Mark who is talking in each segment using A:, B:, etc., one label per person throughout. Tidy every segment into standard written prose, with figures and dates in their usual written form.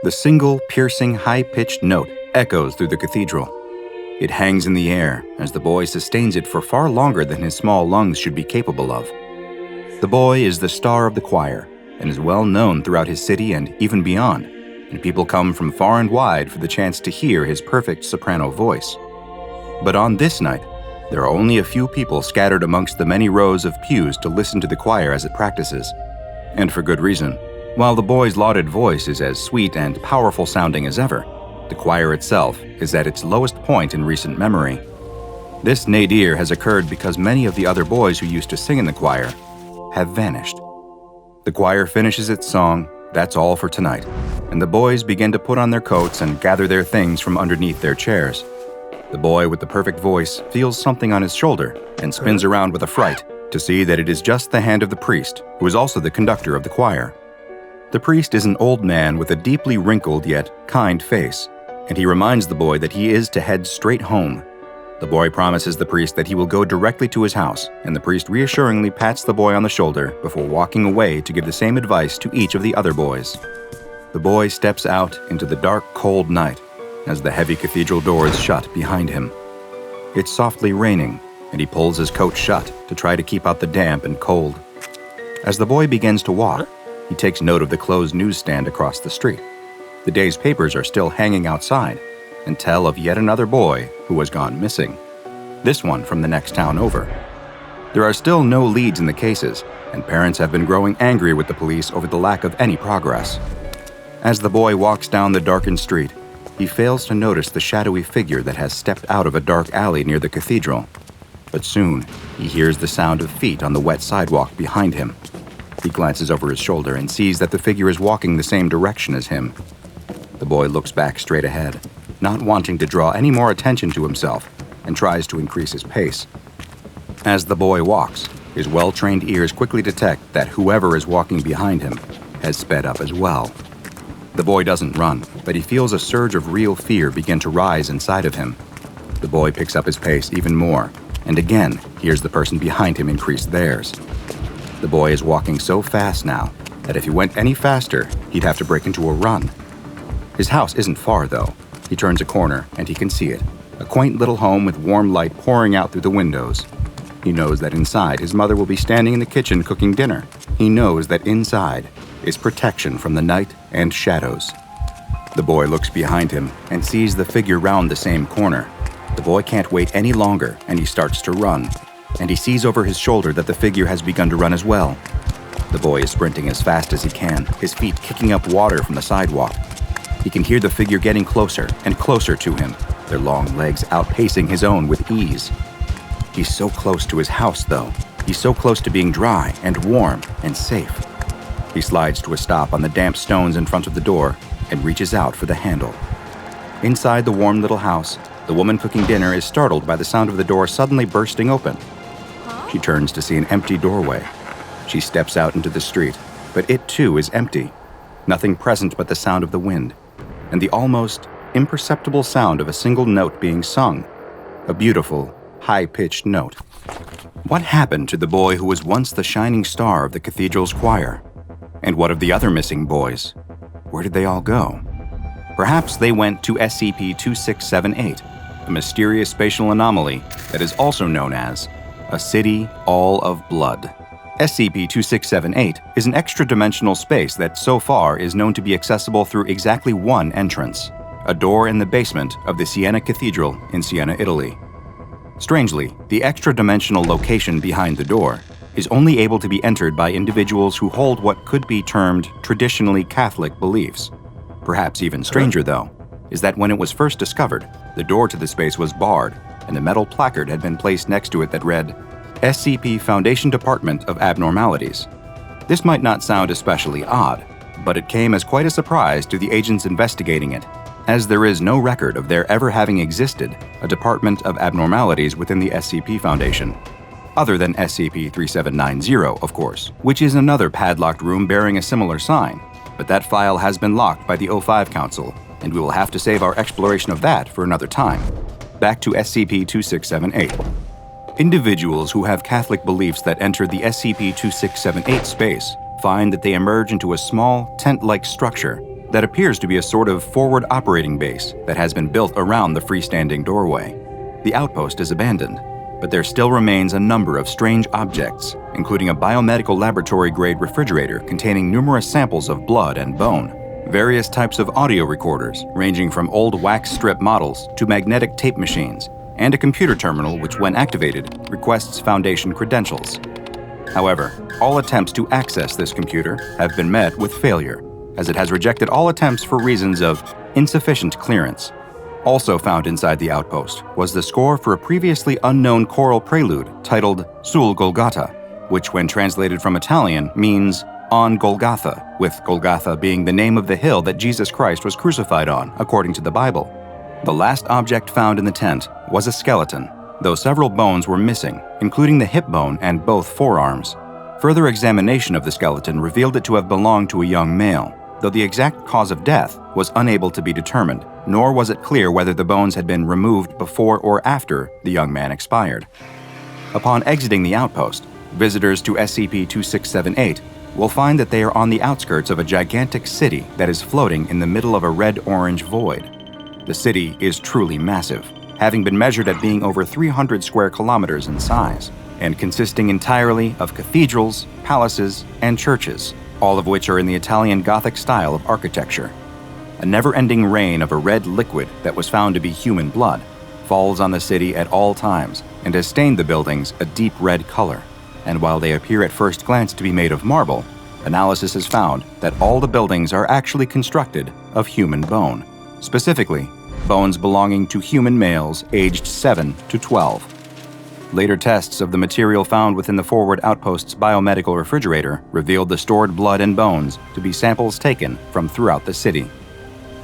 A: The single, piercing, high-pitched note echoes through the cathedral. It hangs in the air as the boy sustains it for far longer than his small lungs should be capable of. The boy is the star of the choir and is well known throughout his city and even beyond, and people come from far and wide for the chance to hear his perfect soprano voice. But on this night, there are only a few people scattered amongst the many rows of pews to listen to the choir as it practices. And for good reason. While the boy's lauded voice is as sweet and powerful sounding as ever, the choir itself is at its lowest point in recent memory. This nadir has occurred because many of the other boys who used to sing in the choir have vanished. The choir finishes its song, "That's all for tonight," and the boys begin to put on their coats and gather their things from underneath their chairs. The boy with the perfect voice feels something on his shoulder and spins around with affright to see that it is just the hand of the priest, who is also the conductor of the choir. The priest is an old man with a deeply wrinkled yet kind face, and he reminds the boy that he is to head straight home. The boy promises the priest that he will go directly to his house, and the priest reassuringly pats the boy on the shoulder before walking away to give the same advice to each of the other boys. The boy steps out into the dark, cold night as the heavy cathedral doors shut behind him. It's softly raining, and he pulls his coat shut to try to keep out the damp and cold. As the boy begins to walk, he takes note of the closed newsstand across the street. The day's papers are still hanging outside and tell of yet another boy who has gone missing, this one from the next town over. There are still no leads in the cases, and parents have been growing angry with the police over the lack of any progress. As the boy walks down the darkened street, he fails to notice the shadowy figure that has stepped out of a dark alley near the cathedral. But soon, he hears the sound of feet on the wet sidewalk behind him. He glances over his shoulder and sees that the figure is walking the same direction as him. The boy looks back straight ahead, not wanting to draw any more attention to himself, and tries to increase his pace. As the boy walks, his well-trained ears quickly detect that whoever is walking behind him has sped up as well. The boy doesn't run, but he feels a surge of real fear begin to rise inside of him. The boy picks up his pace even more, and again hears the person behind him increase theirs. The boy is walking so fast now that if he went any faster, he'd have to break into a run. His house isn't far, though. He turns a corner, and he can see it, a quaint little home with warm light pouring out through the windows. He knows that inside his mother will be standing in the kitchen cooking dinner. He knows that inside is protection from the night and shadows. The boy looks behind him and sees the figure round the same corner. The boy can't wait any longer, and he starts to run. And he sees over his shoulder that the figure has begun to run as well. The boy is sprinting as fast as he can, his feet kicking up water from the sidewalk. He can hear the figure getting closer and closer to him, their long legs outpacing his own with ease. He's so close to his house, though. He's so close to being dry and warm and safe. He slides to a stop on the damp stones in front of the door and reaches out for the handle. Inside the warm little house, the woman cooking dinner is startled by the sound of the door suddenly bursting open. She turns to see an empty doorway. She steps out into the street, but it too is empty. Nothing present but the sound of the wind, and the almost imperceptible sound of a single note being sung, a beautiful, high-pitched note. What happened to the boy who was once the shining star of the cathedral's choir? And what of the other missing boys? Where did they all go? Perhaps they went to SCP-2678, a mysterious spatial anomaly that is also known as a city all of blood. SCP-2678 is an extra-dimensional space that so far is known to be accessible through exactly one entrance, a door in the basement of the Siena Cathedral in Siena, Italy. Strangely, the extra-dimensional location behind the door is only able to be entered by individuals who hold what could be termed traditionally Catholic beliefs. Perhaps even stranger, though, is that when it was first discovered, the door to the space was barred, and a metal placard had been placed next to it that read, SCP Foundation Department of Abnormalities. This might not sound especially odd, but it came as quite a surprise to the agents investigating it, as there is no record of there ever having existed a Department of Abnormalities within the SCP Foundation. Other than SCP-3790, of course, which is another padlocked room bearing a similar sign, but that file has been locked by the O5 Council, and we will have to save our exploration of that for another time. Back to SCP-2678. Individuals who have Catholic beliefs that enter the SCP-2678 space find that they emerge into a small, tent-like structure that appears to be a sort of forward operating base that has been built around the freestanding doorway. The outpost is abandoned, but there still remains a number of strange objects, including a biomedical laboratory-grade refrigerator containing numerous samples of blood and bone, various types of audio recorders ranging from old wax strip models to magnetic tape machines, and a computer terminal which, when activated, requests Foundation credentials. However, all attempts to access this computer have been met with failure, as it has rejected all attempts for reasons of insufficient clearance. Also found inside the outpost was the score for a previously unknown choral prelude titled Sul Golgotha, which when translated from Italian means on Golgotha, with Golgotha being the name of the hill that Jesus Christ was crucified on, according to the Bible. The last object found in the tent was a skeleton, though several bones were missing, including the hip bone and both forearms. Further examination of the skeleton revealed it to have belonged to a young male, though the exact cause of death was unable to be determined, nor was it clear whether the bones had been removed before or after the young man expired. Upon exiting the outpost, visitors to SCP-2678 will find that they are on the outskirts of a gigantic city that is floating in the middle of a red-orange void. The city is truly massive, having been measured at being over 300 square kilometers in size, and consisting entirely of cathedrals, palaces, and churches, all of which are in the Italian Gothic style of architecture. A never-ending rain of a red liquid that was found to be human blood falls on the city at all times and has stained the buildings a deep red color. And while they appear at first glance to be made of marble, analysis has found that all the buildings are actually constructed of human bone, specifically bones belonging to human males aged 7 to 12. Later tests of the material found within the forward outpost's biomedical refrigerator revealed the stored blood and bones to be samples taken from throughout the city.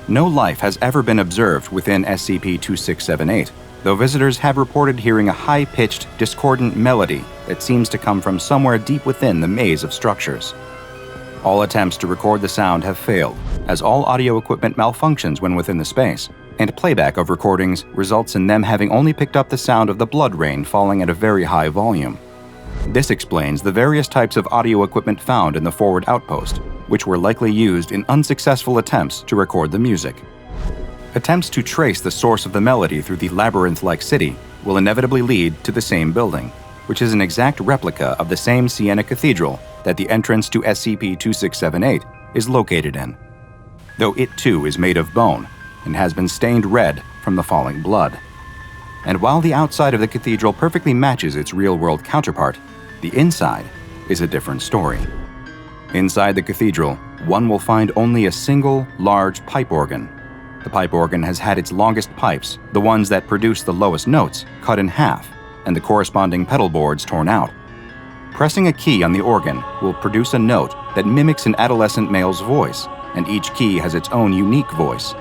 A: No life has ever been observed within SCP-2678, though visitors have reported hearing a high-pitched, discordant melody that seems to come from somewhere deep within the maze of structures. All attempts to record the sound have failed, as all audio equipment malfunctions when within the space, and playback of recordings results in them having only picked up the sound of the blood rain falling at a very high volume. This explains the various types of audio equipment found in the forward outpost, which were likely used in unsuccessful attempts to record the music. Attempts to trace the source of the melody through the labyrinth-like city will inevitably lead to the same building, which is an exact replica of the same Siena Cathedral that the entrance to SCP-2678 is located in, though it too is made of bone and has been stained red from the falling blood. And while the outside of the cathedral perfectly matches its real-world counterpart, the inside is a different story. Inside the cathedral, one will find only a single, large pipe organ. The pipe organ has had its longest pipes, the ones that produce the lowest notes, cut in half, and the corresponding pedal boards torn out. Pressing a key on the organ will produce a note that mimics an adolescent male's voice, and each key has its own unique voice.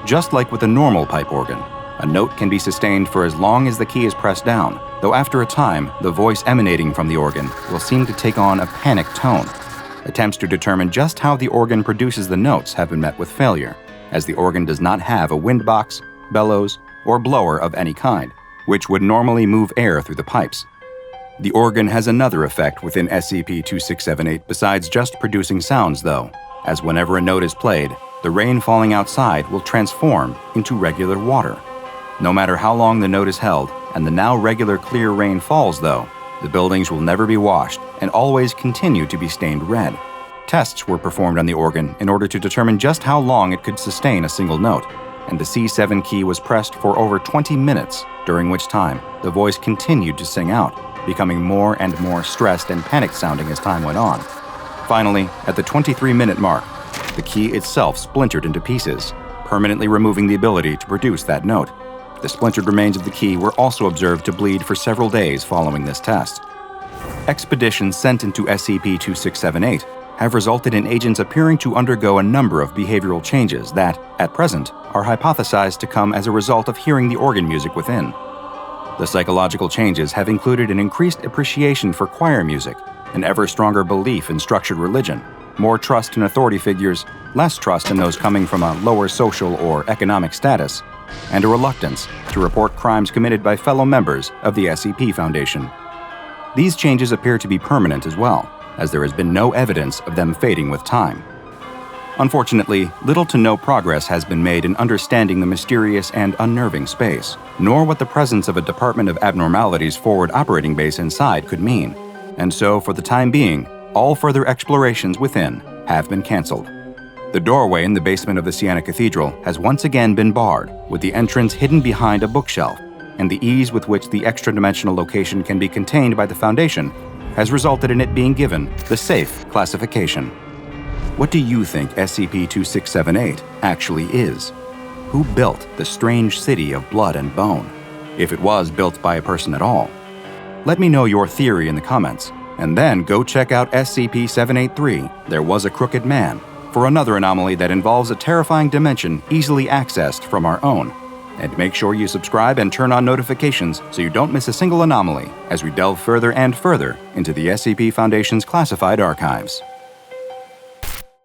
A: Just like with a normal pipe organ, a note can be sustained for as long as the key is pressed down, though after a time, the voice emanating from the organ will seem to take on a panicked tone. Attempts to determine just how the organ produces the notes have been met with failure, as the organ does not have a windbox, bellows, or blower of any kind, which would normally move air through the pipes. The organ has another effect within SCP-2678 besides just producing sounds, though, as whenever a note is played, the rain falling outside will transform into regular water. No matter how long the note is held, and the now regular clear rain falls, though, the buildings will never be washed and always continue to be stained red. Tests were performed on the organ in order to determine just how long it could sustain a single note, and the C7 key was pressed for over 20 minutes, during which time the voice continued to sing out, becoming more and more stressed and panicked-sounding as time went on. Finally, at the 23-minute mark, the key itself splintered into pieces, permanently removing the ability to produce that note. The splintered remains of the key were also observed to bleed for several days following this test. Expeditions sent into SCP-2678 have resulted in agents appearing to undergo a number of behavioral changes that, at present, are hypothesized to come as a result of hearing the organ music within. The psychological changes have included an increased appreciation for choir music, an ever-stronger belief in structured religion, more trust in authority figures, less trust in those coming from a lower social or economic status, and a reluctance to report crimes committed by fellow members of the SCP Foundation. These changes appear to be permanent as well, as there has been no evidence of them fading with time. Unfortunately, little to no progress has been made in understanding the mysterious and unnerving space, nor what the presence of a Department of Abnormalities forward operating base inside could mean. And so, for the time being, all further explorations within have been canceled. The doorway in the basement of the Siena Cathedral has once again been barred, with the entrance hidden behind a bookshelf, and the ease with which the extradimensional location can be contained by the Foundation has resulted in it being given the Safe classification. What do you think SCP-2678 actually is? Who built the strange city of blood and bone, if it was built by a person at all? Let me know your theory in the comments, and then go check out SCP-783, There Was a Crooked Man, for another anomaly that involves a terrifying dimension easily accessed from our own. And make sure you subscribe and turn on notifications so you don't miss a single anomaly as we delve further and further into the SCP Foundation's classified archives.